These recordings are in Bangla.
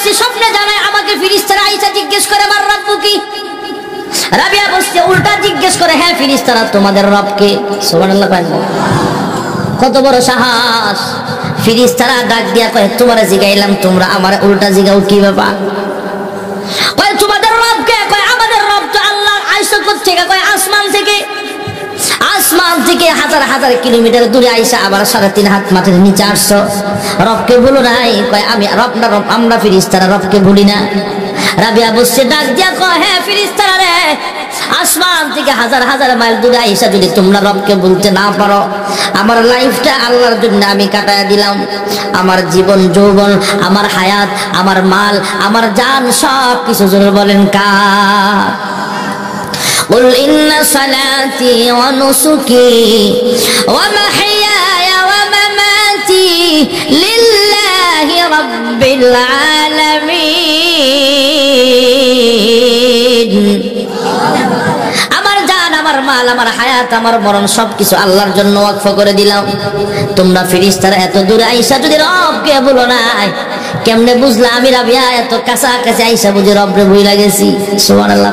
বলছে স্বপ্নে জানায় আমাকে ফেরেশতারা আয়েশা জিজ্ঞেস করে আমার রব কি? রাবিয়া বলছে উল্টা জিজ্ঞেস করে, হ্যাঁ ফেরেশতারা তোমাদের রব কে? সুবহানাল্লাহ। কত বড় সাহস! ফেরেশতারা ডাক দিয়া কয় তোমারে জিগাইলাম, তোমরা আমার উল্টা জিগাও কি ব্যাপার? কয় তোমাদের রব কে? কয় আমাদের রব তো আল্লাহ। আয়েশা কোত্থেকে? কয় আসমান থেকে। আসমান থেকে হাজার হাজার কিলোমিটার দূরে আয়েশা আবার 3.5 হাত মাটির নিচে আসছো, রবকে ভুলো নাই? কয় আমি রব না, রব আমরা ফেরেশতারা রবকে ভুলি না। রাবিয়া বসছে ডাক দিয়া কয়, হ্যাঁ ফেরেশতারা রে, আসমান থেকে হাজার হাজার মাইল দূরে আয়েশা যদি তোমরা রবকে বলতে না পারো, আমার লাইফটা আল্লাহর জন্য আমি কাটায় দিলাম। আমার জীবন যৌবন, আমার হায়াত, আমার মাল, আমার জান সব কিছু জোরে বলেন কার? قل إن صلاتي ونسكي ومحياي ومماتي لله رب العالمين। আমার জান, আমার মাল, আমার হায়াত, আমার মরণ সবকিছু আল্লাহর জন্য ওয়াকফ করে দিলাম। তোমরা ফেরেশতারা এত দূরে আয়েশা যদি রবকে বলো নাই, কেমনে বুঝলা আমি রাবিয়া এত কাছাকাছি আয়েশা বুঝি রবরে ভুইলা গেছি? সুবহানাল্লাহ।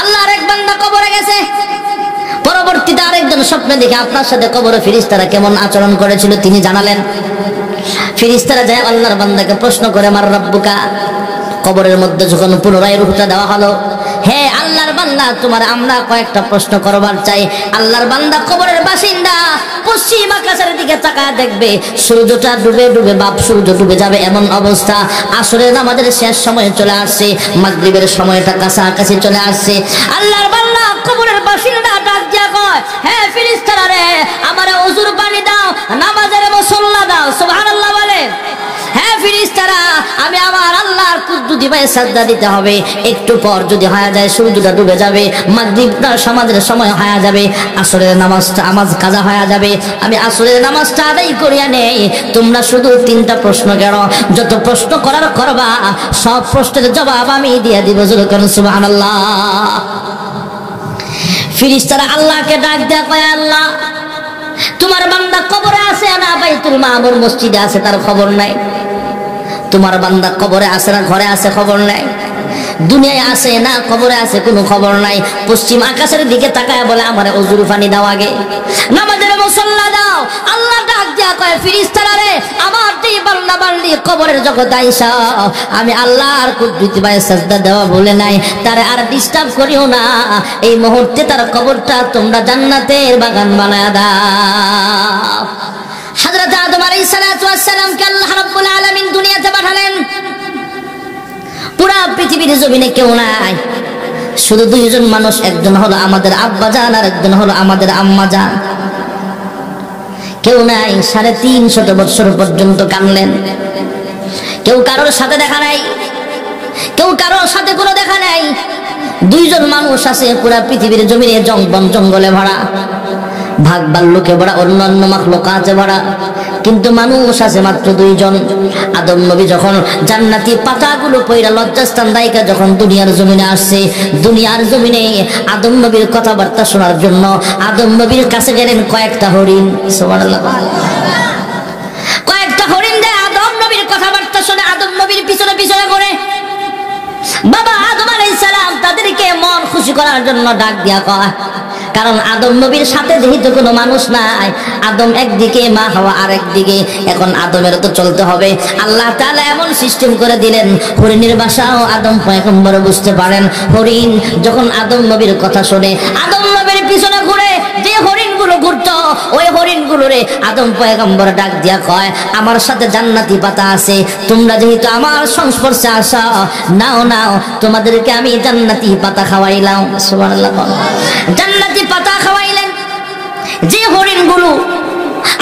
আল্লাহর এক বান্দা কবরে গেছে, পরবর্তীতে আরেকজন স্বপ্নে দেখে আপনার সাথে কবরে ফেরেশতারা কেমন আচরণ করেছিল তিনি জানালেন। ফেরেশতারা যায় আল্লাহর বান্দাকে প্রশ্ন করে আমার রব্বুকা। কবরের মধ্যে যখন পুনরায় রূহটা দেওয়া হলো, হে আল্লাহর বান্দা তোমার আমরা কয়েকটা প্রশ্ন করবার চাই। আল্লাহর বান্দা কবরের বাসিন্দা পশ্চিম আকাশের দিকে তাকায় দেখবে সূর্যটা ডুবে ডুবে বাপ সূর্য ডুবে যাবে এমন অবস্থা। আসরের নামাজের শেষ সময় চলে আসছে, মাগরিবের সময়টা কাছাকাছি চলে আসছে। আল্লাহর বান্দা কবরের বাসিন্দা ডাক দিয়া কয়, হে ফেরেশতারা রে, আমারে ওযুর পানি দাও, নামাজের মুসল্লা দাও। সুবহানাল্লাহ বলে। হ্যাঁ ফেরেশতারা, আমি আমার আল্লাহর কুদরতি পায়ে সাজদা দিতে হবে। একটু পর যদি হয়ে যায় সূর্যটা ডুবে যাবে, মাগরিবটা সমাজের সময় হয়ে যাবে, আসরের নামাজটা আমাজ কাজা হয়ে যাবে। আমি আসরের নামাজটা আদায় করিয়া নেই। তোমরা শুধু 3টা প্রশ্ন কেন, যত প্রশ্ন করার করবা, সব প্রশ্নের জবাব আমি দিয়ে দিব। সুবহানাল্লাহ। ফেরেশতারা আল্লাহকে ডাক দেয়া কয়, আল্লাহ তোমার বান্দা কবরে আছে না বাইতুল মামুর মসজিদে আছে তার খবর নাই? তোমার বান্দা কবরে আছে না ঘরে আছে খবর নাই? দুনিয়ায় আছে না কবরে আছে কোনো খবর নাই? পশ্চিম আকাশের দিকে তাকায় বলে আমারে ওযুর পানি দাও, আগে নামাজের মুসল্লা দাও। আল্লাহ ডাক দিয়া কয়, ফেরেশতারা রে, আমার এই বান্দা বান্দি কবরের জগতে আইসা আমি আল্লাহর কুদরতি পায়ে সাজদা দেওয়া বলে নাই, তারে আর ডিস্টার্ব করিও না। এই মুহূর্তে তার কবরটা তোমরা জান্নাতের বাগান বানায়া দাও। হযরত আদম আলাইহিস সালাতু ওয়াস সালামকে আল্লাহ রাব্বুল আলামিন দুনিয়াতে পাঠালেন। পুরা পৃথিবীর জমিনে কেউ নাই, শুধু 2জন মানুষ, একজন হলো আমাদের আব্বা জান আর একজন হলো আমাদের আম্মা জান। কেউ নাই। 350 বছর পর্যন্ত কানলেন, কেউ কারোর সাথে দেখা নাই, কেউ কারোর সাথে কোনো দেখা নাই। 2জন মানুষ আছে পুরা পৃথিবীর জমিনে, বন জঙ্গলে ভরা, ভাগ ভাল্লুকে ভরা, অন্যান্য মাখলুকাতে ভরা, কিন্তু মানুষ আছে মাত্র 2জন। আদম নবী যখন জান্নাতি পাতাগুলো পয়রা লজ্জাস্থান দায়িকা যখন দুনিয়ার জমিনে আসছে, দুনিয়ার জমিনে আদম নবীর কথাবার্তা শোনার জন্য আদম নবীর কাছে গেলেন কয়েকটা হরিণ। সুবহানাল্লাহ। কয়েকটা হরিণ দেয় আদম নবীর কথাবার্তা শুনে আদম নবীর পিছনে পিছনে করে বাবা আদম আলাইহিস সালাম তাদেরকে মন খুশি করার জন্য ডাক দিয়া কয়, কারণ আদম নবীর সাথে যেহেতু কোনো মানুষ নাই, আদম একদিকে মা হাওয়া আরেকদিকে, এখন আদমের তো চলতে হবে। আল্লাহ তাআলা এমন সিস্টেম করে দিলেন, হরিণের ভাষাও আদম পয়গম্বর বুঝতে পারেন। হরিণ যখন আদম নবীর কথা শুনে আদম নবীর পিছনে ঘুরে, যে হরিণগুলো ঘুরতো ওই হরিণগুলোরে আদম পয়গম্বর ডাক দিয়া কয়, আমার সাথে জান্নাতি পাতা আছে, তোমরা যেহেতু আমার সংস্পর্শে আসা, নাও নাও, তোমাদেরকে আমি জান্নাতি পাতা খাওয়াইলাম। সুবহানাল্লাহ। জান্নাতি পাতা খাওয়াইলেন। যে হরিণগুলো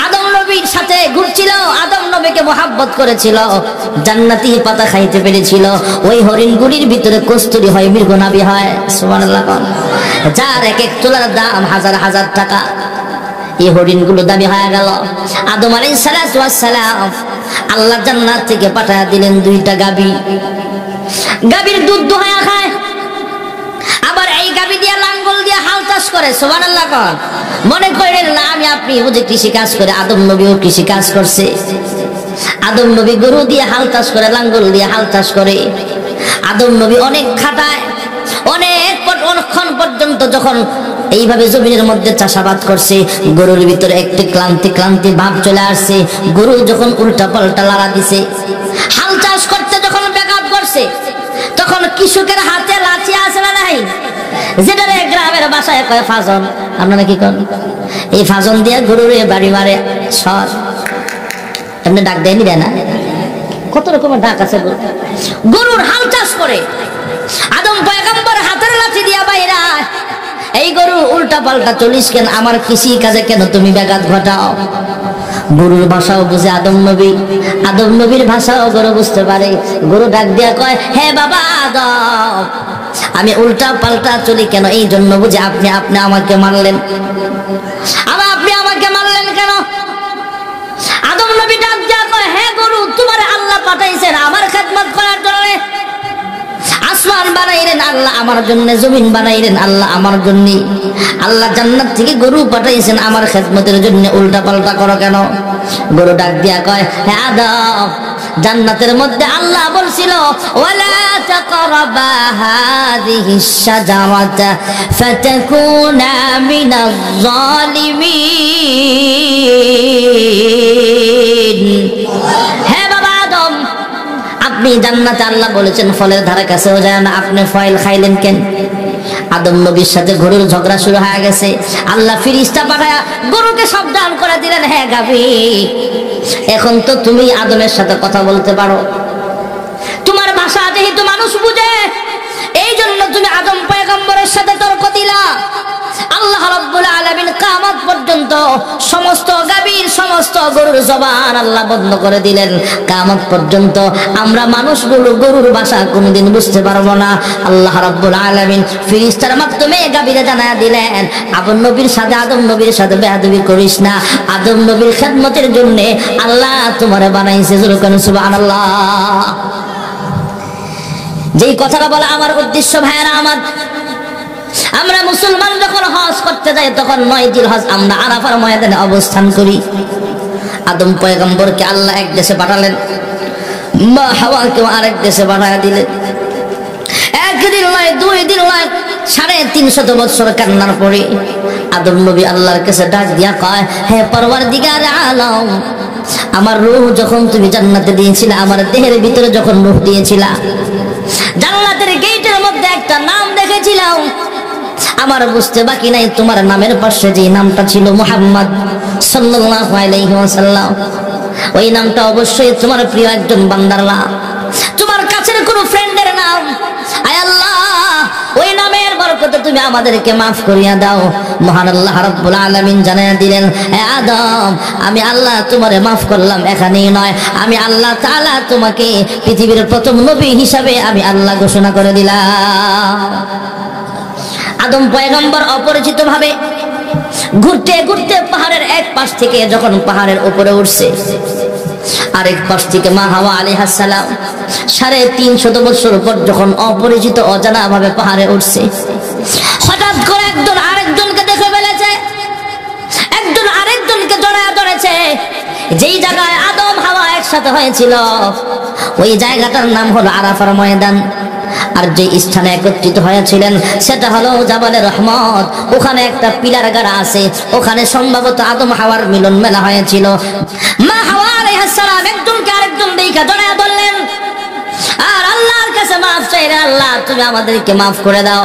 আদম নবীর সাথে ঘুরছিল, আদম নবীকে মহব্বত করেছিল, জান্নাতি পাতা খাইতে পেরেছিল, ওই হরিণগুলির ভিতরে কস্তুরী হয়, মৃগনাভি হয়। সুবহানাল্লাহ। যার এক এক তোলার দাম হাজার হাজার টাকা। এই হরিণগুলো দামি হয়ে গেল। আদম আলাইহিস সালাতু ওয়াস সালাম আল্লাহ জান্নাত থেকে পাঠায়া দিলেন 2টা গাভী। গাভীর দুধ দোহায়া খায়, আবার এই গাভী দিয়ে লাঙ্গল দিয়ে হাল চাষ করে। সুবহানাল্লাহ। মনে করেন না আমি আপনি বুঝে কৃষি কাজ করে, আদম নবীও কৃষি কাজ করছে। আদম নবী গরু দিয়ে হাল চাষ করে, লাঙ্গল দিয়ে হাল চাষ করে। আদম নবী অনেক খাটায়, অনেকক্ষণ পর্যন্ত যখন এইভাবে জমিনের মধ্যে চাষাবাদ করছে, গরুর ভিতরে একটি ক্লান্তি ভাব চলে আসছে। গরু যখন উল্টা পাল্টা লাড়া দিছে, হাল চাষ করতে যখন ব্যাকআপ করছে, তখন কৃষকের হাতে লাঠি আছে না নাই, যেটা গ্রামের ভাষায় কয় ফাজন, আপনারা কি করেন? এই ফাজন দিয়ে গরুর বাড়ি মারে, সর এমনি ডাক দেয়নি দেয় না, কত রকমের ডাক আছে। গরুর হাল চাষ করে আদম পয়গম্বর হাতের লাঠি দিয়া বাইরা, এই গরু উল্টা পাল্টা চলিস কেন, আমার কৃষি কাজে কেন তুমি ব্যাঘাত ঘটাও? গরুর ভাষাও বুঝে আদম নবী, আদম নবীর ভাষাও গরু বুঝতে পারে। গরু ডাক দিয়া কয়, হে বাবা আদম, আমি উল্টা পাল্টা চলি কেন? এই জন্য বুঝে আপনি আমাকে মারলেন। আবার আপনি আমাকে মারলেন কেন? আদম নবী ডাক দিয়া কয়, হে গরু, তোমার আল্লাহ পাঠাইছেন আমার খেদমত করার জন্য। আসমান বানাইলেন আল্লাহ আমার জন্য, জমিন বানাইলেন আল্লাহ আমার জন্য। আল্লাহ জান্নাত থেকে গরু পাঠাইছেন আমার খেদমতের জন্য, উল্টা পাল্টা করো কেন? গরু ডাক দিয়া কয়, হে আদম, জান্নাতের মধ্যে আল্লাহ বলছিল, ওয়ালা তাকরাবা হাযিহিশ শাজারাতা ফাতাকুনা মিনাজ জালিমিন। হে বাবা আদম, আপনি জান্নাতে আল্লাহ বলেছেন ফলের ধারে কাছেও যায় না, আপনি ফল খাইলেন কেন? আদম নবীর সাথে গরুর ঝগড়া শুরু হয়ে গেছে। আল্লাহ ফেরেশতা পাঠায়া গরুকে সাবধান করে দিলেন, হে গাভী, এখন তো তুমি আদমের সাথে কথা বলতে পারো, তোমার ভাষা যেহেতু মানুষ বুঝে, এই জন্য তুমি আদম পয়গম্বরের সাথে তর্ক দিলা। আল্লাহ রাব্বুল আলামিন কিয়ামত পর্যন্ত সমস্ত গাভীর, সমস্ত গরুর জবান আল্লাহ বন্ধ করে দিলেন। কিয়ামত পর্যন্ত আমরা মানুষগুলো গরুর ভাষা কোনোদিন বুঝতে পারবো না। আল্লাহ রাব্বুল আলামিন ফেরেশতার মাধ্যমে গাভীরে জানায়া দিলেন, আদম নবীর সাথে বেয়াদবি করিস না, আদম নবীর খেদমতের জন্য আল্লাহ তোমারে বানাইছে। জোরে বলেন সুবহানাল্লাহ। যেই কথাটা বলা আমার উদ্দেশ্য, ভাইয়েরা আমার, আমরা মুসলমান যখন হজ করতে যাই তখন 9 জিলহজ আমরা আরাফার ময়দানে অবস্থান করি। আদম পয়গম্বরকে আল্লাহ এক দেশে পাঠালেন, মা হাওয়াকে আরেক দেশে পাঠিয়ে দিলেন। একদিন নয়, 2 দিন নয়, 350 বছর কান্নার পরে আদম নবী আল্লাহর কাছে ডাক দিয়া কয়, হে পরওয়ারদিগার আলম, আমার রূহ যখন তুমি জান্নাতে দিয়েছিলে, আমার দেহের ভিতরে যখন রূহ দিয়েছিলা, জান্নাতের গেটের মধ্যে একটা নাম দেখেছিলাম, আমার বুঝতে বাকি নাই, তোমার নামের পাশে যে নামটা ছিল মুহাম্মদ সাল্লাল্লাহু আলাইহি ওয়াসাল্লাম, ওই নামটা অবশ্যই তোমার প্রিয় একজন বান্দার নাম, তোমার কাছের কোনো ফ্রেন্ডের নাম। আয় আল্লাহ, ওই নামের বরকতে তুমি আমাদেরকে মাফ করিয়া দাও। মহান আল্লাহ রাব্বুল আলামিন জানায়া দিলেন, হে আদম, আমি আল্লাহ তোমারে মাফ করলাম, এখানেই নয়, আমি আল্লাহ তাআলা তোমাকে পৃথিবীর প্রথম নবী হিসাবে আমি আল্লাহ ঘোষণা করে দিলাম। আদম পয়গম্বর অপরিচিত ভাবে ঘুরতে ঘুরতে পাহাড়ের এক পাশ থেকে যখন পাহাড়ের উপরে উঠছে, আরেক পাশ থেকে মা হাওয়া আলাইহিস সালাম 350 বছর পর যখন অপরিচিত অজানা ভাবে পাহাড়ে উঠছে, হঠাৎ করে একজন আরেকজনকে দেখে ফেলেছে, একজন আরেকজনকে জড়ায় ধরেছে। যেই জায়গায় আদম হাওয়া একসাথে হয়েছিল, ওই জায়গাটার নাম হলো আরাফার ময়দান। আর যে স্থানে একত্রিত হয়েছিলেন সেটা হলো জাবালে রহমত। ওখানে একটা পিলার গাড়া আছে, ওখানে সম্ভবত আদম হাওয়ার মিলন মেলা হয়েছিল। মা হাওয়া আলাইহিস সালাম একজনকে আরেকজন দেখা জড়ায় ধরলেন আর আল্লাহর কাছে মাফ চাইলেন, আল্লাহ তুমি আমাদেরকে মাফ করে দাও।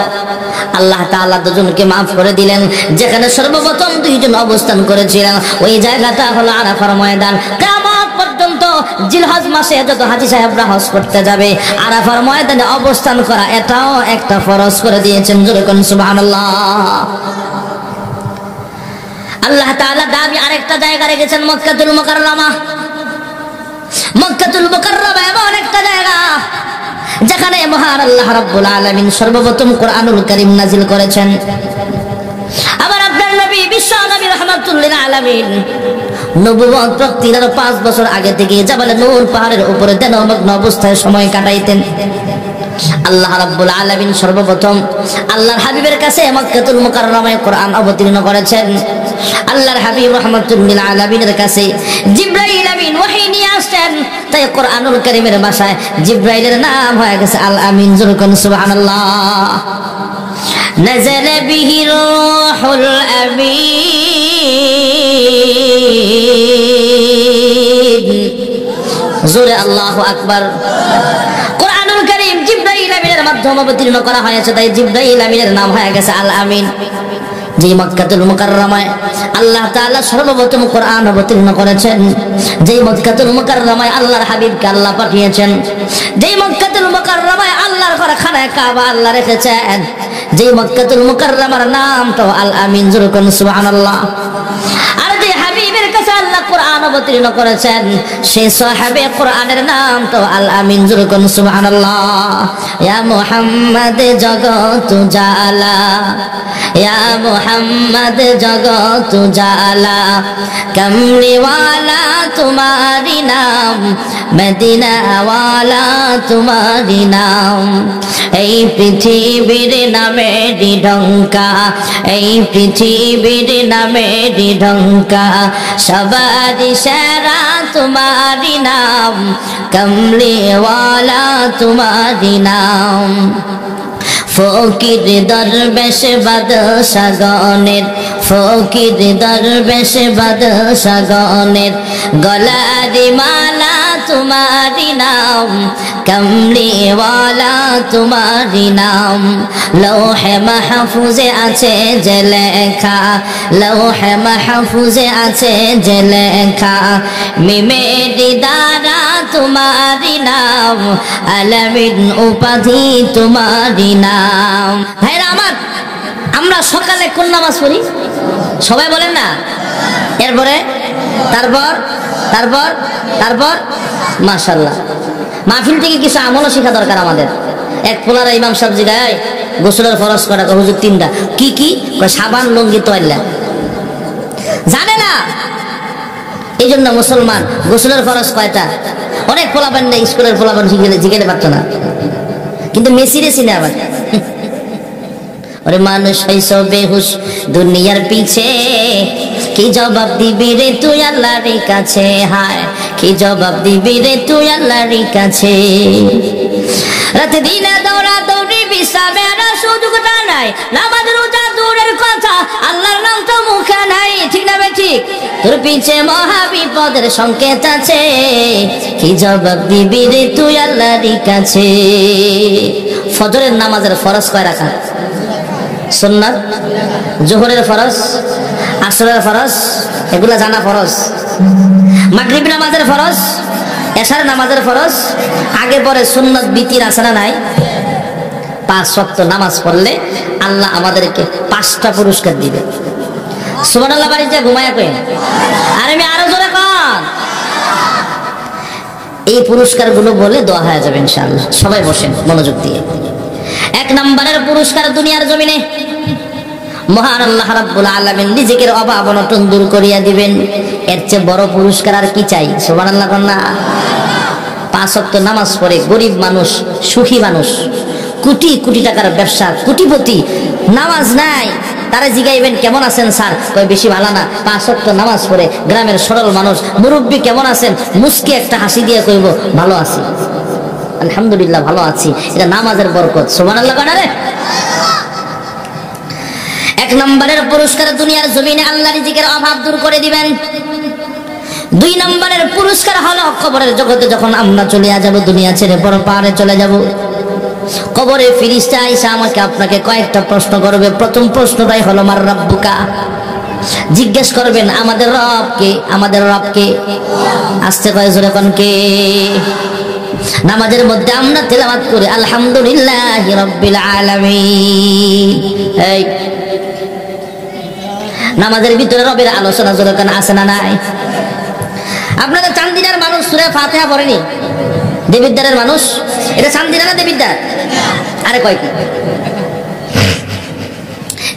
আল্লাহ তাআলা দুজনকে মাফ করে দিলেন। যেখানে সর্বপ্রথম দুইজন অবস্থান করেছিলেন ওই জায়গাটা হলো আরাফার ময়দান। কিয়ামত পর্যন্ত জিলহজ মাসে যত হাজী সাহেবরা হজ করতে যাবে, আরাফার ময়দানে অবস্থান করা এটাও একটা ফরজ করে দিয়েছেন। জোরে কোন সুবহানাল্লাহ। আল্লাহ তাআলা দাবি আরেকটা জায়গা রেখেছেন, মক্কাতুল মুকাররমা। মক্কাতুল মুকাররমা এমন একটা জায়গা যেখানে মহান আল্লাহ রাব্বুল আলামিন সর্বপ্রথম কোরআনুল কারীম নাযিল করেছেন। আবার আপনার নবী বিশ্ব নবী রাহমাতুল লিল আলামিন নবুয়ত প্রাপ্তির 5 বছর আগে থেকে জাবালে নূর পাহাড়ের উপরে ধ্যানমগ্ন অবস্থায় সময় কাটাইতেন। আল্লাহ রাব্বুল আলামিন সর্বপ্রথম আল্লাহর হাবিবের কাছে মক্কাতুল মুকাররমায় কোরআন অবতীর্ণ করেছেন। আল্লাহর হাবিব রাহমাতুল লিল আলামিনের কাছে জিবরাইল আমিন ওহী নিয়ে আসছেন, তাই কোরআনুল কারীমের ভাষায় জিবরাইলের নাম হয়ে গেছে আল আমিন। জোরে কোন সুবহানাল্লাহ। নাযালা বিহি রূহুল আমিন। জোরে আল্লাহু আকবার। কোরআনুল কারীম জিবরাইল আমিনের মাধ্যমে অবতীর্ণ করা হয়েছে, তাই জিবরাইল আমিনের নাম হয়ে গেছে আল আমিন। যে মক্কাতুল মুকাররমায় আল্লাহ তাআলা সর্বপ্রথম কোরআন অবতীর্ণ করেছেন, যে মক্কাতুল মুকাররমায় আল্লাহর হাবিবকে আল্লাহ পাঠিয়েছেন, যে মক্কাতুল মুকাররমায় আল্লাহর খানায় কাবা আল্লাহ রেখেছেন, যে মক্কাতুল মুকাররমার নাম তো আল আমিন। জোরে কোন সুবহানাল্লাহ। আর যে হাবিবের কাছে আল্লাহ কোরআন অবতীর্ণ করেছেন, সেই সাহাবে কোরআনের নাম তো আল আমিন। জোরে কোন সুবহানাল্লাহ। ইয়া মুহাম্মদ জগত জালা, ইয়া মুহাম্মদ জগত জালা, কমলি ওয়ালা তোমারি নাম, মদিনা ওয়ালা তোমারি নাম। এই পৃথিবীর নামেরই ঢঙ্কা, এই পৃথিবীর নামেরই ঢঙ্কা, সবারই সেরা তোমারি নাম, কমলি ওয়ালা তোমারি নাম। ফকির দরবেশ বাদশাগণের, ফকির দরবেশ বাদশাগণের গলারি মালা তোমারি নাম, কমলি ওয়ালা তোমারি নাম। লৌহে মাহফুজে আছে যে লেখা, লৌহে মাহফুজে আছে যে লেখা, মিমেরি দ্বারা তোমারি নাম, আলামিন উপাধি তোমারি নাম। ভাইরা আমার, আমরা সকালে কোন নামাজ পড়ি সবাই বলেন না? এরপরে তারপর তারপর তারপর মাশাআল্লাহ মাহফিল থেকে কিছু আমলও শেখা দরকার আমাদের। এক পোলারা ইমাম সাহেব জিগায় গোসলের ফরজ করা, হুজুর তিনটা। কি কি? সাবান, লুঙ্গি, তয়লা। জানে না, এই জন্য মুসলমান গোসলের ফরজ কয়টা? অনেক পোলাপান নেই, স্কুলের পোলাপান জিগেলে পারতো না, কিন্তু মেসিরে চিনে আবার। ওরে মানুষ হইছো বেহুশ দুনিয়ার পিছে, কি জবাব দিবি রে তুই আল্লাহর কাছে? হায়, কি জবাব দিবি রে তুই আল্লাহর কাছে? রাতে দিনে দৌড়া দৌড়ি বিশ্রামের সুযোগটা নাই, নামাজ রোজা দূরের কথা, আল্লাহর নাম তো মুখে নাই। ঠিক না ভাই? ঠিক। তোর পিছে মহা বিপদের সংকেত আছে, কি জবাব দিবি রে তুই আল্লাহর কাছে? ফজরের নামাজের ফরজ কয় রাকাত? সুন্নাত। জোহরের ফরজ, আসরের ফরজ, এগুলা জানা ফরজ। মাগরিব নামাজের ফরজ, এশার নামাজের ফরজ, আগে পরে সুন্নাত বিতির আছে না নাই? 5 ওয়াক্ত নামাজ পড়লে আল্লাহ আমাদেরকে 5টা পুরস্কার দিবে। সুবহানাল্লাহ। বাড়িতে ঘুমায়া কই? আর আমি আরো জোরে কন। এই পুরস্কারগুলো বলে দোয়া হয়ে যাবে ইনশাআল্লাহ। সবাই বসেন মনোযোগ দিয়ে। 1 নম্বরের পুরস্কার দুনিয়ার জমিনে মহান আল্লাহ রাব্বুল আলামিন রিজিকের অভাব অনটন দূর করিয়া দিবেন। এর চেয়ে বড় পুরস্কার আর কি চাই? সুবহানাল্লাহ কন্যা। 5 ওয়াক্ত নামাজ পড়ে গরিব মানুষ, সুখী মানুষ, কোটি কোটি টাকার ব্যবসা, কোটিপতি, নামাজ নাই, তারা জিগাইবেন কেমন আছেন স্যার? কয় বেশি ভালো না। 5 ওয়াক্ত নামাজ পড়ে গ্রামের সরল মানুষ, মুরব্বী কেমন আছেন? মুস্কি একটা হাসি দিয়ে কইব ভালো আছি, আলহামদুলিল্লাহ ভালো আছি। এটা নামাজের বরকত। সুবহানাল্লাহ কন্যা রে। 1 নম্বরের পুরস্কার দুনিয়ার জমিনে আল্লাহ রিজিকের অভাব দূর করে দিবেন। 2 নম্বরের পুরস্কার হলো কবরের জগতে যখন আমরা চলে যাব, দুনিয়া ছেড়ে বড় পাহাড়ে চলে যাব, কবরে ফেরেশতা আয়েশা আমাকে আপনাকে কয়েকটা প্রশ্ন করবে। প্রথম প্রশ্নটাই হলো মার রাব্বুকা। জিজ্ঞেস করবেন আমাদের রব কে? আমাদের রব কে? আস্তে কয় জোরে কোন কে? নামাজের মধ্যে আমরা তেলাওয়াত করি আলহামদুলিল্লাহি রাব্বিল আলামিন। এই নামাজের ভিতরে রবের আলোচনা জোরে কোন আছে না নাই? আপনাদের চান্দিনার মানুষ সূরা ফাতিহা পড়েনি? দেবিদ্দারের মানুষ? এটা চান্দিনা না দেবিদ্দার? আরে কয় কি?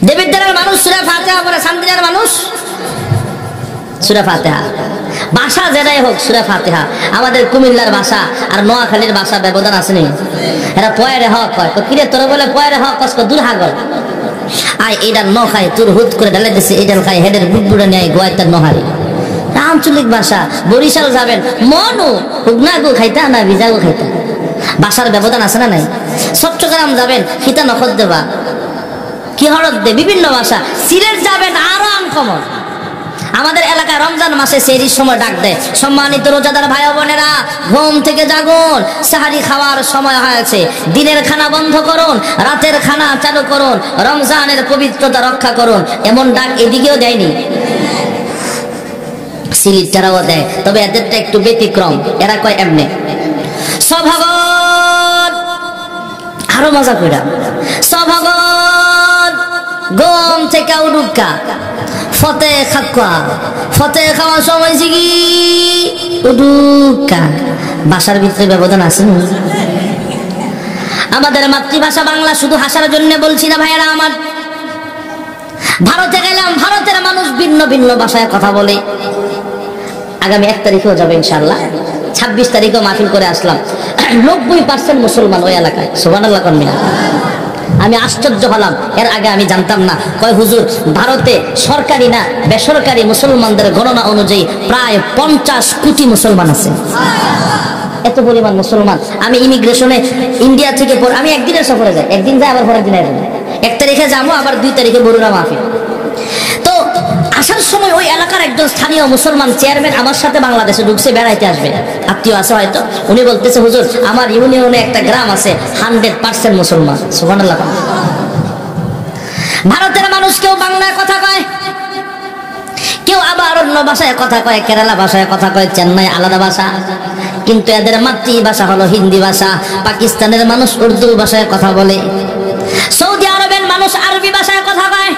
দেবিদ্দারের মানুষ সূরা ফাতিহা পড়ে, চান্দিনার মানুষ সূরা ফাতিহা। ভাষা যেটাই হোক সূরা ফাতিহা। আমাদের কুমিল্লার ভাষা আর নোয়াখালীর ভাষা ব্যবধান আছে নি? এরা পয়রে হক কয়, কিরে তোরা বলে পয়রে হক কষ্ট দূর হাগল আয়, এটা ন খায় তোর হুদ করে ঢালে দিছে, এটা খায় হেডের বুটবুড়া নিয়ে গোয়াইতার নহারি। আঞ্চলিক ভাষা। বরিশাল যাবেন মনু হুগনা গো খাইতা না ভিজা গো খাইতা, ভাষার ব্যবধান আছে না নাই? চট্টগ্রাম যাবেন খিতা নখত দেবা কি হরত দে, বিভিন্ন ভাষা। সিলেট যাবেন আরো আনকমন। আমাদের এলাকায় রমজান মাসে সেহরির সময় ডাক দেয়, সম্মানিত রোজাদার ভাই বোনেরা ঘুম থেকে জাগুন, সাহারি খাওয়ার সময় হয়েছে, দিনের খানা বন্ধ করুন, রাতের খানা চালু করুন, রমজানের পবিত্রতা রক্ষা করুন। এমন ডাক এদিকেও দেয়নি, সিলেটটারাও দেয়, তবে এদেরটা একটু ব্যতিক্রম। এরা কয় এমনে সভাগত, আরো মজা কইরা সভাগত ঘুম থেকে উঠুকা ফতে খাকুয়া, ফতে খাওয়ার সময় জিগি উডুকা। ভাষার ভিতরে ব্যবধান আছে না? আমাদের মাতৃভাষা বাংলা, শুধু হাসার জন্য বলছি না ভাইয়েরা আমার। ভারতে গেলাম, ভারতের মানুষ ভিন্ন ভিন্ন ভাষায় কথা বলে। আগামী 1 তারিখেও যাবে ইনশাআল্লাহ, 26 তারিখেও মাহফিল করে আসলাম। 90% মুসলমান ওই এলাকায়, সুবহানাল্লাহ কন্যা। আমি আশ্চর্য হলাম, এর আগে আমি জানতাম না। কয় হুজুর ভারতে সরকারি না বেসরকারি মুসলমানদের গণনা অনুযায়ী প্রায় 50 কোটি মুসলমান আছে। এত পরিমাণ মুসলমান। আমি ইমিগ্রেশনে ইন্ডিয়া থেকে আমি একদিনের সফরে যাই, একদিন যাই আবার পরের দিন আসবো। 1 তারিখে যাবো, আবার 2 তারিখে বরুণা মাহফিল। তো আসার সময় ওই এলাকার একজন স্থানীয় মুসলমান চেয়ারম্যান আমার সাথে বাংলাদেশে ঢুকছে, বেড়াইতে আসবে, আত্মীয় আছে হয়তো। উনি বলতেছে হুজুর আমার ইউনিয়নে একটা গ্রাম আছে 100% মুসলমান। সুবহানাল্লাহ। ভারতের মানুষ কেউ বাংলায় কথা কয়, কেউ আবার অন্য ভাষায় কথা কয়, কেরালা ভাষায় কথা কয়, চেন্নাই আলাদা ভাষা, কিন্তু এদের মাতৃভাষা হলো হিন্দি ভাষা। পাকিস্তানের মানুষ উর্দু ভাষায় কথা বলে, সৌদি আরবের মানুষ আরবি ভাষায় কথা কয়,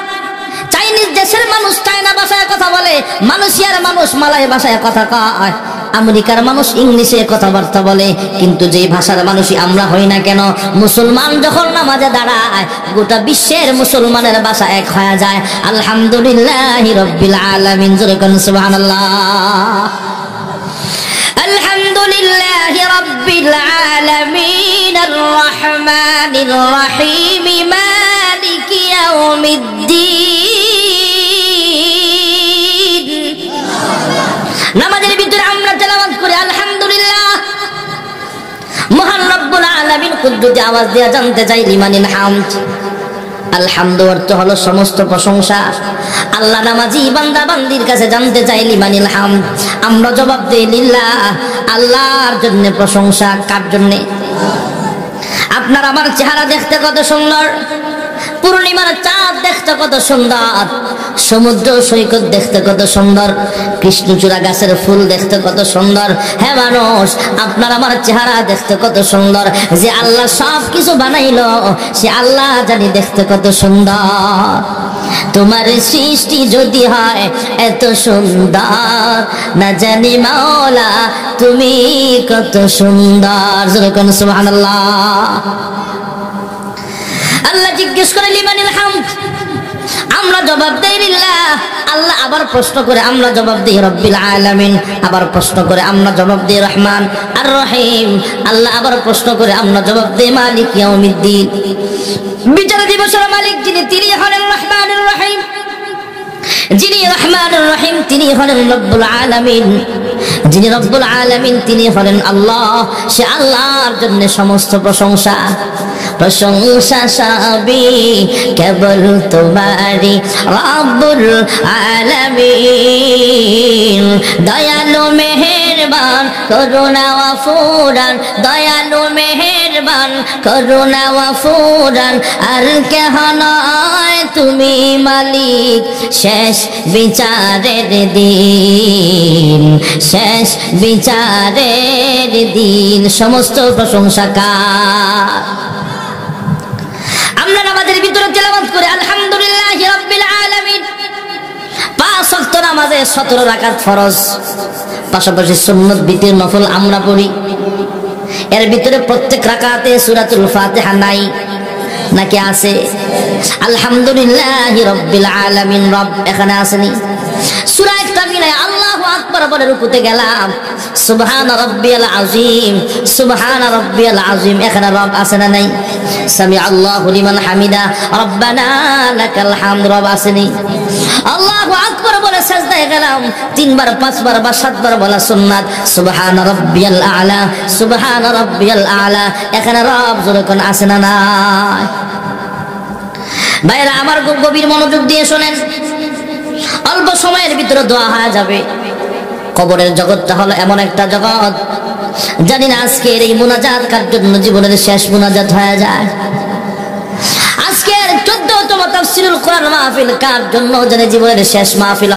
চাইনিজ দেশের মানুষ চায়না ভাষায় কথা বলে, মালয়েশিয়ার মানুষ মালয় ভাষায় কথা কয়, আমেরিকার মানুষ ইংলিশে কথাবার্তা বলে। কিন্তু যেই ভাষার মানুষই আমরা হই না কেন, মুসলমান যখন নামাজে দাঁড়ায় গোটা বিশ্বের মুসলমানের ভাষা এক হয়ে যায়। আলহামদুলিল্লাহি রাব্বিল আলামিন, জোরে কোন সুবহানাল্লাহ। আলহামদুলিল্লাহি রাব্বিল আলামিন আর রহমানির রহিম মালিকি ইয়াউমিদ্দিন। নামাজের ভিতরে আমরা তেলাওয়াত করি আলহামদুলিল্লাহ। মহান রব্বুল আলামিন কুদ্দুসে আওয়াজ দিয়ে জানতে চাই লিমানিল হামদ। আলহামদু অর্থ হলো সমস্ত প্রশংসা। আল্লাহ নামাজি বান্দা বান্দির কাছে জানতে চাই লিমানিল হামদ। আমরা জবাব দেই লিল্লাহ, আল্লাহর জন্য প্রশংসা। কার জন্য? আপনার আমার চেহারা দেখতে কত সুন্দর, পূর্ণিমার চাঁদ দেখতে কত সুন্দর, সমুদ্র সৈকত দেখতে কত সুন্দর, কৃষ্ণচূড়া গাছের ফুল দেখতে কত সুন্দর। হ্যাঁ মানুষ, আপনার আমার চেহারা দেখতে কত সুন্দর। যে আল্লাহ সব কিছু বানাইলো সে আল্লাহ জানি দেখতে কত সুন্দর। তোমার সৃষ্টি যদি হয় এত সুন্দর, না জানি মাওলা তুমি কত সুন্দর। যেরকম সুবহানাল্লাহ। আল্লাহ জিজ্ঞেস করে লিমানিল হামদ, আমরা জবাব দেই লিল্লাহ। আল্লাহ আবার প্রশ্ন করে, আমরা জবাব দেই রব্বিল আলামিন। আবার প্রশ্ন করে, আমরা জবাব দেই রহমান আর রহিম। আল্লাহ আবার প্রশ্ন করে, আমরা জবাব দেই মালিক ইয়াউমিদ্দিন। বিচার দিবসের মালিক যিনি, তিনি হলেন রহমানুর রহিম। যিনি রহমানুর রহিম তিনি হলেন রব্বুল আলামিন। যিনি রব্বুল আলামিন তিনি হলেন আল্লাহ। সে আল্লাহর জন্য সমস্ত প্রশংসা। প্রশংসা সবই কেবল তোমারই রব্বুল আলামিন। দয়ালু মেহেরবান করুণা ওয়াফুরান, দয়ালু মেহেরবান করুণা ওয়াফুরান। আর কেহ নয় তুমি মালিক শেষ বিচারের দিন, শেষ বিচারের দিন। সমস্ত প্রশংসা কার? আমরা নামাজের ভিতরে তেলাওয়াত করে আলহামদুলিল্লাহি রাব্বিল আলামিন। 5 ওয়াক্ত নামাজে 17 রাকাত ফরজ, পাশাপাশি সুন্নাত বিতির নফল আমরা পড়ি। এর ভিতরে প্রত্যেক রাকাতে সূরাতুল ফাতিহা নাই নাকি আছে? আলহামদুলিল্লাহি রাব্বিল আলামিন রব এখানে আসেনি। সূরা একটা মিলায় আল্লাহু আকবার বলে রুকুতে গেলাম, সুবহান রাব্বিয়াল আযীম, সুবহান রাব্বিয়াল আযীম। এখানে রব আছে না নাই? সামি আল্লাহু লিমান হামিদা, রব্বানা লাকাল হামদ, রব আসেনি? আল্লাহু আকবার বলে সিজদায় গেলাম, 3 বার 5 বার বা 7 বার বলা সুন্নাত। সুবহান রাব্বিয়াল আ'লা, সুবহান রাব্বিয়াল আ'লা। এখানে রব জোরে কোন আছে না নাই? ভাইরা আমার, গভীর মনোযোগ দিয়ে শোনেন, অল্প সময়ের ভিতরে দোয়া হয়ে যাবে। কবরের জগৎটা হলো এমন একটা জগৎ, জানি না আজকের এই মুনাজাত কার জন্য জীবনের শেষ মুনাজাত হয়ে যায়। আজকের 14তম তাফসীরুল কোরআন মাহফিল কার জন্য জানি জীবনের শেষ মাহফিল